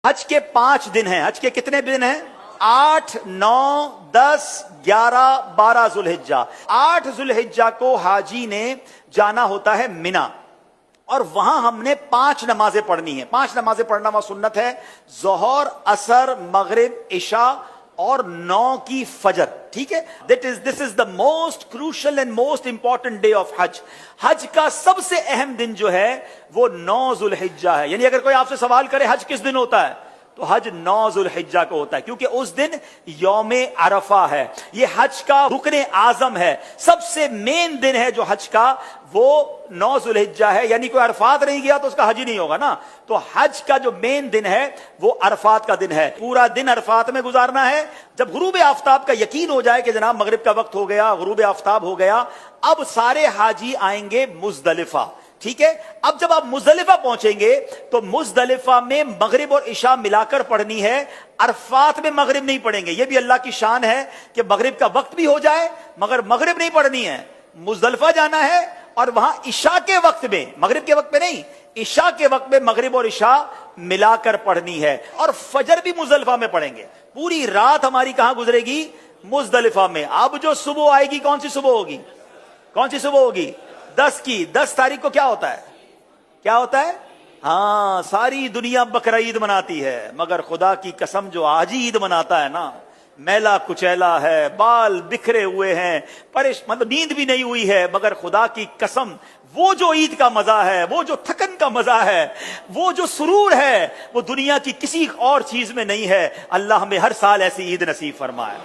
हज के 5 दिन हैं। हज के कितने दिन हैं? 8, 9, 10, 11, 12 जुल्हिज्जा। 8 जुल्हिज्जा को हाजी ने जाना होता है मिना, और वहां हमने 5 नमाजें पढ़नी है। 5 नमाजें पढ़ना वहां सुन्नत है, जोहर, असर, मगरिब, इशा और 9 की फजर। ठीक है, this is the most crucial and most important day of हज। हज का सबसे अहम दिन जो है वो 9 जुल्हिज्जा है। यानी अगर कोई आपसे सवाल करे हज किस दिन होता है, तो हज 9 जुल्हिज्जा को होता है, क्योंकि उस दिन यौमे अरफा है। ये हज का रुकने आजम है, सबसे मेन दिन है जो हज का, वो 9 जुल्हिज्जा है। यानी कोई अरफात नहीं गया तो उसका हज ही नहीं होगा ना। तो हज का जो मेन दिन है वो अरफात का दिन है। पूरा दिन अरफात में गुजारना है। जब गुरूब आफ्ताब का यकीन हो जाए कि जनाब मगरिब का वक्त हो गया, गुरूब आफ्ताब हो गया, अब सारे हाजी आएंगे मुजदलिफा। ठीक है, अब जब आप मुजदलिफा पहुंचेंगे तो मुजदलिफा में मगरिब और इशा मिलाकर पढ़नी है, अरफात में मगरिब नहीं पढ़ेंगे। यह भी अल्लाह की शान है कि मगरिब का वक्त भी हो जाए मगर मगरिब नहीं पढ़नी है। मुजदलिफा जाना है और वहां इशा के वक्त में, मगरिब के वक्त में नहीं, इशा के वक्त में मगरिब और इशा मिलाकर पढ़नी है। और फजर भी मुजदलिफा में पढ़ेंगे। पूरी रात हमारी कहां गुजरेगी? मुजदलिफा में। अब जो सुबह आएगी, कौन सी सुबह होगी? कौन सी सुबह होगी? 10 की। 10 तारीख को क्या होता है? क्या होता है? हाँ, सारी दुनिया बकरा ईद मनाती है, मगर खुदा की कसम जो आज ही ईद मनाता है ना, मैला कुचैला है, बाल बिखरे हुए हैं, मतलब नींद भी नहीं हुई है, मगर खुदा की कसम वो जो ईद का मजा है, वो जो थकन का मजा है, वो जो सुरूर है, वो दुनिया की किसी और चीज में नहीं है। अल्लाह हमें हर साल ऐसी ईद नसीब फरमाए।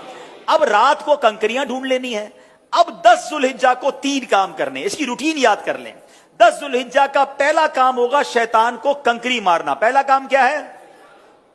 अब रात को कंकरियां ढूंढ लेनी है। अब 10 जुल्हिज्जा को 3 काम करने, इसकी रूटीन याद कर लें। 10 जुल्हिज्जा का पहला काम होगा शैतान को कंकरी मारना। पहला काम क्या है?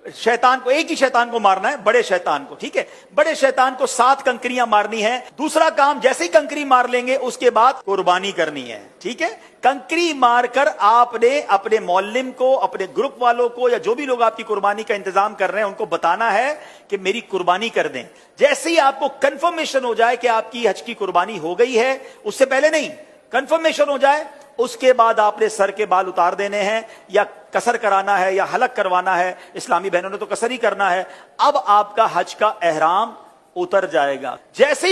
शैतान को, एक ही शैतान को मारना है, बड़े शैतान को। ठीक है, बड़े शैतान को 7 कंकरियां मारनी है। दूसरा काम, जैसे ही कंकरी मार लेंगे उसके बाद कुर्बानी करनी है। ठीक है, कंकरी मारकर आपने अपने मौल्लिम को, अपने ग्रुप वालों को, या जो भी लोग आपकी कुर्बानी का इंतजाम कर रहे हैं उनको बताना है कि मेरी कुर्बानी कर दें। जैसे ही आपको कंफर्मेशन हो जाए कि आपकी हज की कुर्बानी हो गई है, उससे पहले नहीं, कंफर्मेशन हो जाए, उसके बाद आपने सर के बाल उतार देने हैं, या कसर कराना है या हलक करवाना है। इस्लामी बहनों ने तो कसर ही करना है। अब आपका हज का एहराम उतर जाएगा। जैसे